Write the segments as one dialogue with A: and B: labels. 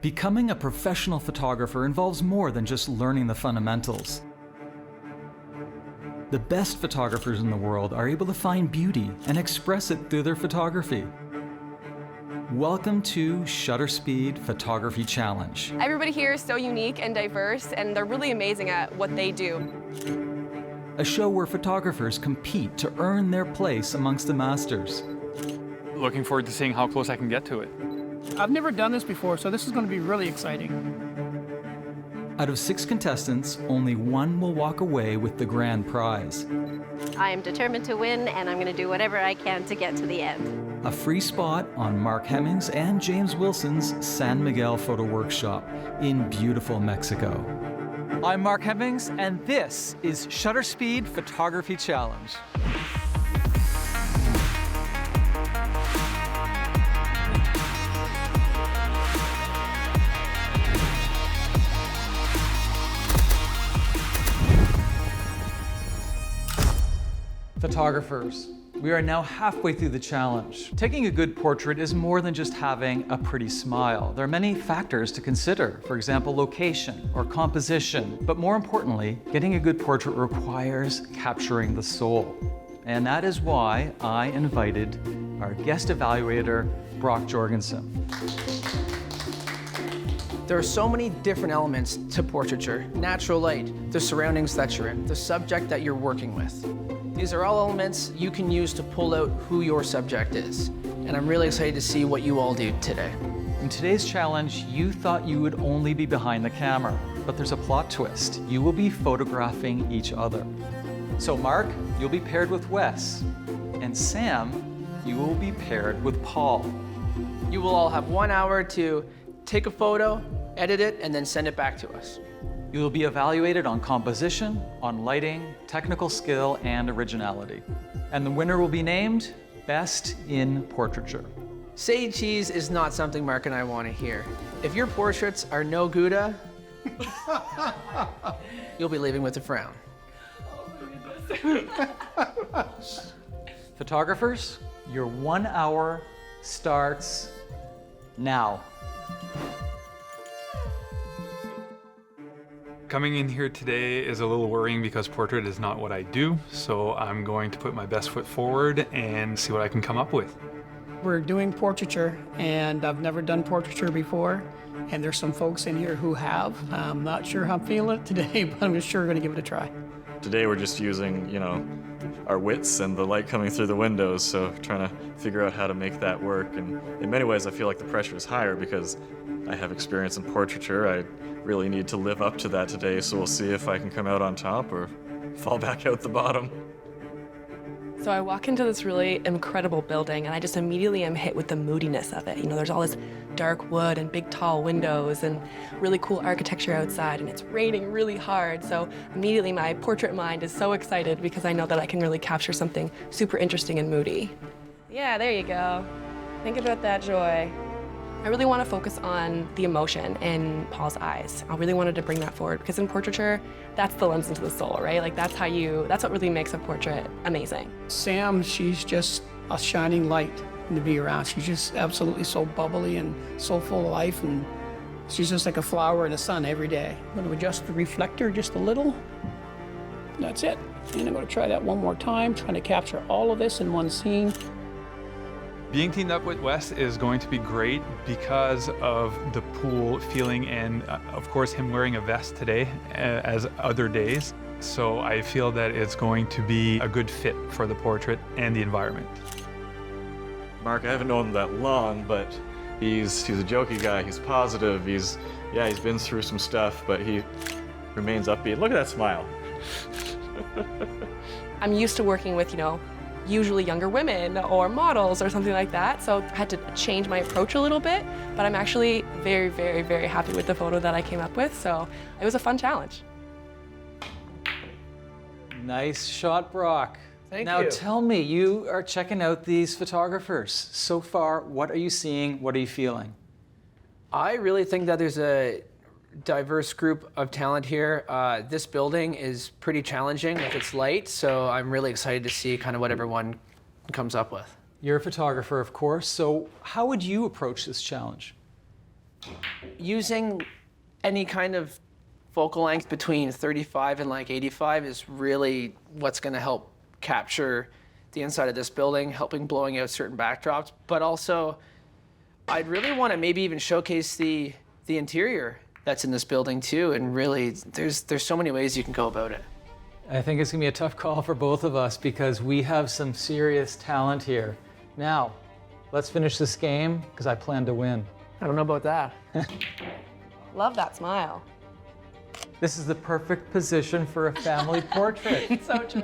A: Becoming a professional photographer involves more than just learning the fundamentals. The best photographers in the world are able to find beauty and express it through their photography. Welcome to Shutterspeed Photography Challenge.
B: Everybody here is so unique and diverse, and they're really amazing at what they do.
A: A show where photographers compete to earn their place amongst the masters.
C: Looking forward to seeing how close I can get to it.
D: I've never done this before, so this is going to be really exciting.
A: Out of 6 contestants, only 1 will walk away with the grand prize.
E: I am determined to win, and I'm going to do whatever I can to get to the end.
A: A free spot on Mark Hemmings and James Wilson's San Miguel Photo Workshop in beautiful Mexico.
F: I'm Mark Hemmings, and this is Shutterspeed Photography Challenge. Photographers, we are now halfway through the challenge. Taking a good portrait is more than just having a pretty smile. There are many factors to consider, for example, location or composition. But more importantly, getting a good portrait requires capturing the soul. And that is why I invited our guest evaluator, Brock Jorgensen.
D: There are so many different elements to portraiture. Natural light, the surroundings that you're in, the subject that you're working with. These are all elements you can use to pull out who your subject is. And I'm really excited to see what you all do today.
A: In today's challenge, you thought you would only be behind the camera, but there's a plot twist. You will be photographing each other. So Mark, you'll be paired with Wes, and Sam, you will be paired with Paul.
D: You will all have 1 hour to take a photo, edit it, and then send it back to us.
A: You will be evaluated on composition, on lighting, technical skill, and originality. And the winner will be named Best in Portraiture.
D: Say cheese is not something Mark and I want to hear. If your portraits are no Gouda, you'll be leaving with a frown.
A: Photographers, your 1 hour starts now.
C: Coming in here today is a little worrying because portrait is not what I do, so I'm going to put my best foot forward and see what I can come up with.
D: We're doing portraiture, and I've never done portraiture before, and there's some folks in here who have. I'm not sure how I'm feeling it today, but I'm sure going to give it a try.
G: Today we're just using, our wits and the light coming through the windows, so trying to figure out how to make that work. And in many ways I feel like the pressure is higher because I have experience in portraiture. I really need to live up to that today, so we'll see if I can come out on top or fall back out the bottom.
B: So I walk into this really incredible building, and I just immediately am hit with the moodiness of it. There's all this dark wood and big tall windows and really cool architecture outside, and it's raining really hard. So immediately my portrait mind is so excited because I know that I can really capture something super interesting and moody. Yeah, there you go. Think about that joy. I really want to focus on the emotion in Paul's eyes. I really wanted to bring that forward because in portraiture, that's the lens into the soul, right? Like that's what really makes a portrait amazing.
D: Sam, she's just a shining light to be around. She's just absolutely so bubbly and so full of life, and she's just like a flower in the sun every day. I'm going to adjust the reflector just a little. That's it. And I'm going to try that one more time, trying to capture all of this in one scene.
C: Being teamed up with Wes is going to be great because of the pool feeling and, of course, him wearing a vest today as other days. So I feel that it's going to be a good fit for the portrait and the environment.
G: Mark, I haven't known him that long, but he's a jokey guy. He's positive. He's been through some stuff, but he remains upbeat. Look at that smile.
B: I'm used to working with, usually younger women or models or something like that. So I had to change my approach a little bit, but I'm actually very, very, very happy with the photo that I came up with. So it was a fun challenge.
A: Nice shot, Brock.
D: Thank
A: now
D: you.
A: Tell me, you are checking out these photographers. So far, what are you seeing? What are you feeling?
D: I really think that there's a diverse group of talent here. This building is pretty challenging with its light, so I'm really excited to see kind of what everyone comes up with.
A: You're a photographer, of course, so how would you approach this challenge?
D: Using any kind of focal length between 35 and like 85 is really what's going to help capture the inside of this building, helping blowing out certain backdrops. But also, I'd really want to maybe even showcase the interior that's in this building too. And really, there's so many ways you can go about it.
F: I think it's gonna be a tough call for both of us because we have some serious talent here. Now, let's finish this game because I plan to win.
D: I don't know about that.
B: Love that smile.
F: This is the perfect position for a family portrait.
B: So true.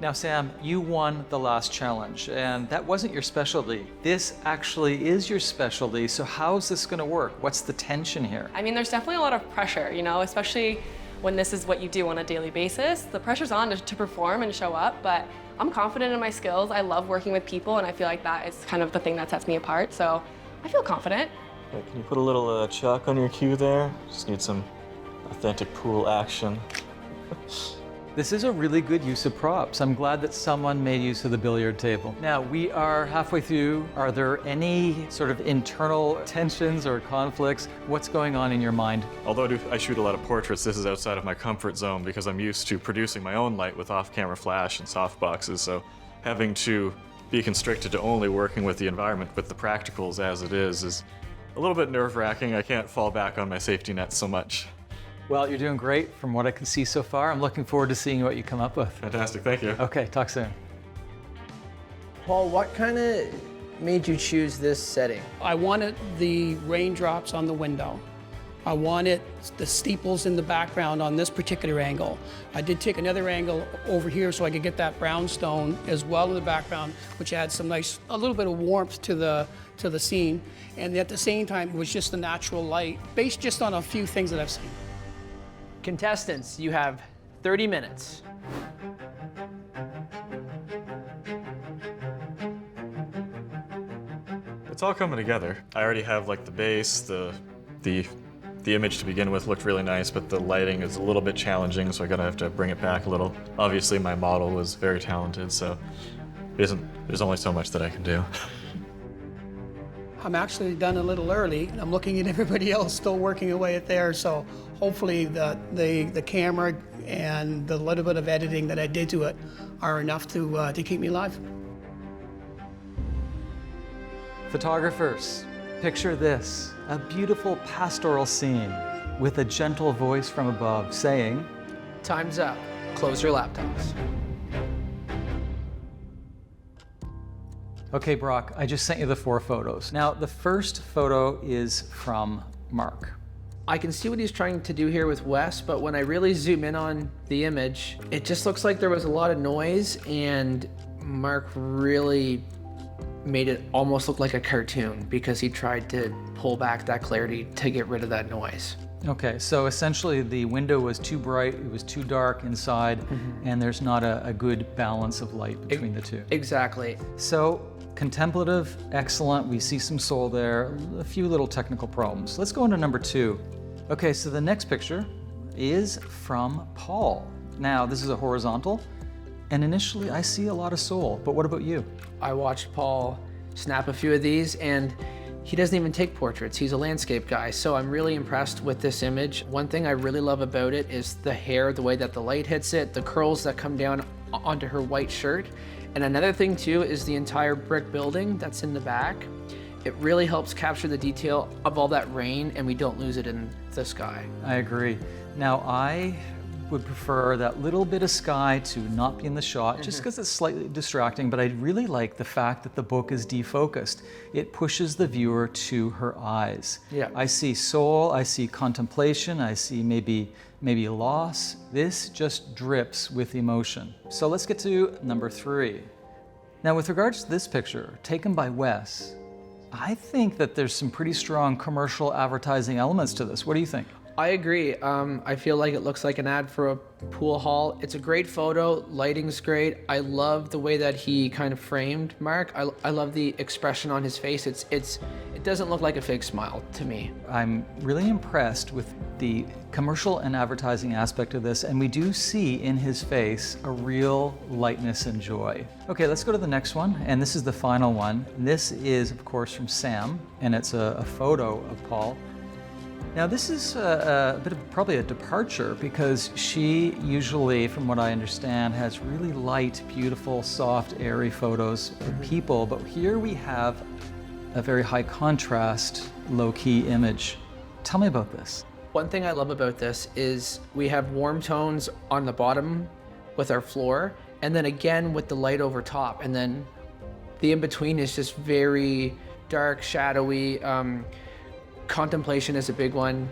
F: Now, Sam, you won the last challenge, and that wasn't your specialty. This actually is your specialty, so how's this gonna work? What's the tension here?
B: I mean, there's definitely a lot of pressure, you know, especially when this is what you do on a daily basis. The pressure's on to perform and show up, but I'm confident in my skills. I love working with people, and I feel like that is kind of the thing that sets me apart, so I feel confident.
G: Hey, can you put a little chalk on your cue there? Just need some authentic pool action.
F: This is a really good use of props. I'm glad that someone made use of the billiard table. Now, we are halfway through. Are there any sort of internal tensions or conflicts? What's going on in your mind?
G: Although I shoot a lot of portraits, this is outside of my comfort zone because I'm used to producing my own light with off-camera flash and softboxes, so having to be constricted to only working with the environment, with the practicals as it is a little bit nerve-wracking. I can't fall back on my safety net so much.
F: Well, you're doing great from what I can see so far. I'm looking forward to seeing what you come up with.
G: Fantastic, thank you.
F: Okay, talk soon.
H: Paul, what kind of made you choose this setting?
D: I wanted the raindrops on the window. I wanted the steeples in the background on this particular angle. I did take another angle over here so I could get that brownstone as well in the background, which adds some nice, a little bit of warmth to the scene. And at the same time, it was just the natural light, based just on a few things that I've seen.
H: Contestants, you have 30 minutes.
G: It's all coming together. I already have like the base, the image to begin with looked really nice, but the lighting is a little bit challenging, so have to bring it back a little. Obviously, my model was very talented, so there's only so much that I can do.
D: I'm actually done a little early, and I'm looking at everybody else still working away at there, so hopefully the camera and the little bit of editing that I did to it are enough to keep me alive.
F: Photographers, picture this, a beautiful pastoral scene with a gentle voice from above saying,
H: Time's up. Close your laptops.
F: okay, Brock, I just sent you the 4 photos. Now, the first photo is from Mark.
H: I can see what he's trying to do here with Wes, but when I really zoom in on the image, it just looks like there was a lot of noise, and Mark really made it almost look like a cartoon because he tried to pull back that clarity to get rid of that noise.
F: Okay, so essentially the window was too bright, it was too dark inside, and there's not a good balance of light between the two.
H: Exactly.
F: So, contemplative, excellent, we see some soul there, a few little technical problems. Let's go into number 2. Okay, so the next picture is from Paul. Now, this is a horizontal, and initially I see a lot of soul, but what about you?
H: I watched Paul snap a few of these, and he doesn't even take portraits. He's a landscape guy, so I'm really impressed with this image. One thing I really love about it is the hair, the way that the light hits it, the curls that come down onto her white shirt. And another thing too is the entire brick building that's in the back. It really helps capture the detail of all that rain, and we don't lose it in the sky.
F: I agree. Now, I would prefer that little bit of sky to not be in the shot, just because it's slightly distracting, but I really like the fact that the book is defocused. It pushes the viewer to her eyes.
H: Yeah.
F: I see soul, I see contemplation, I see maybe loss. This just drips with emotion. So let's get to number 3. Now, with regards to this picture, taken by Wes, I think that there's some pretty strong commercial advertising elements to this. What do you think?
H: I agree. I feel like it looks like an ad for a pool hall. It's a great photo. Lighting's great. I love the way that he kind of framed Mark. I love the expression on his face. It doesn't look like a fake smile to me.
F: I'm really impressed with the commercial and advertising aspect of this, and we do see in his face a real lightness and joy. Okay, let's go to the next one, and this is the final one. This is, of course, from Sam, and it's a photo of Paul. Now this is a bit of probably a departure because she usually, from what I understand, has really light, beautiful, soft, airy photos of people, but here we have a very high contrast, low-key image. Tell me about this.
H: One thing I love about this is we have warm tones on the bottom with our floor, and then again with the light over top, and then the in-between is just very dark, shadowy. Contemplation is a big one.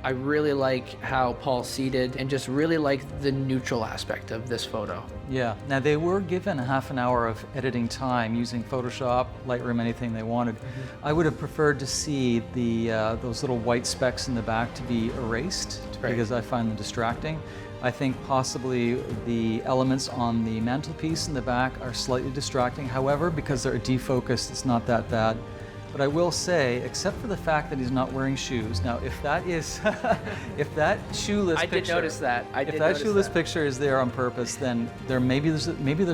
H: I really like how Paul's seated and just really like the neutral aspect of this photo.
F: Yeah, now they were given a half an hour of editing time using Photoshop, Lightroom, anything they wanted. I would have preferred to see those little white specks in the back to be erased because I find them distracting. I think possibly the elements on the mantelpiece in the back are slightly distracting. However, because they're defocused, it's not that bad. But I will say, except for the fact that he's not wearing shoes. Now, if that is, if that shoeless
H: I
F: picture,
H: did notice that.
F: if that shoeless picture is there on purpose, then maybe there's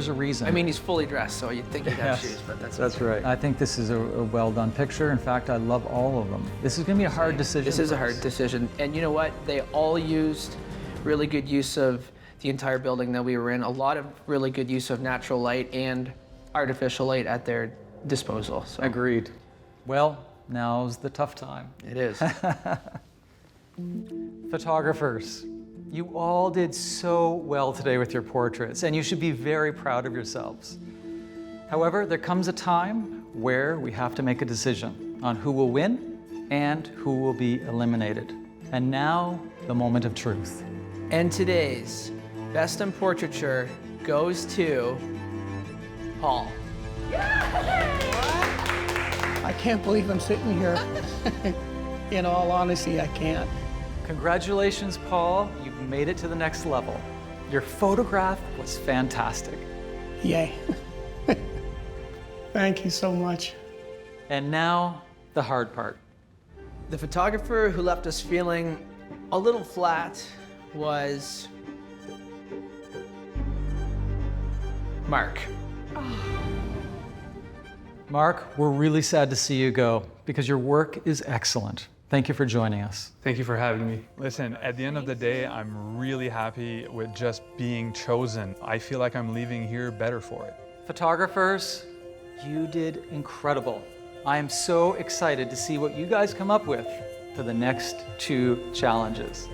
F: a reason.
H: I mean, he's fully dressed, so you'd think he'd have shoes, but that's okay.
F: right. I think this is a well done picture. In fact, I love all of them. This is going to be a hard decision.
H: This is
F: for
H: a hard
F: us.
H: decision, and you know what? They all used really good use of the entire building that we were in. A lot of really good use of natural light and artificial light at their disposal. So.
F: Agreed. Well, now's the tough time.
H: It is.
F: Photographers, you all did so well today with your portraits, and you should be very proud of yourselves. However, there comes a time where we have to make a decision on who will win and who will be eliminated. And now, the moment of truth.
H: And today's Best in Portraiture goes to Paul.
D: I can't believe I'm sitting here. In all honesty, I can't.
F: Congratulations, Paul. You've made it to the next level. Your photograph was fantastic.
D: Yay. Thank you so much.
F: And now, the hard part.
H: The photographer who left us feeling a little flat was Mark.
F: Mark, we're really sad to see you go because your work is excellent. Thank you for joining us.
C: Thank you for having me. Listen, at the end of the day, I'm really happy with just being chosen. I feel like I'm leaving here better for it.
F: Photographers, you did incredible. I am so excited to see what you guys come up with for the next 2 challenges.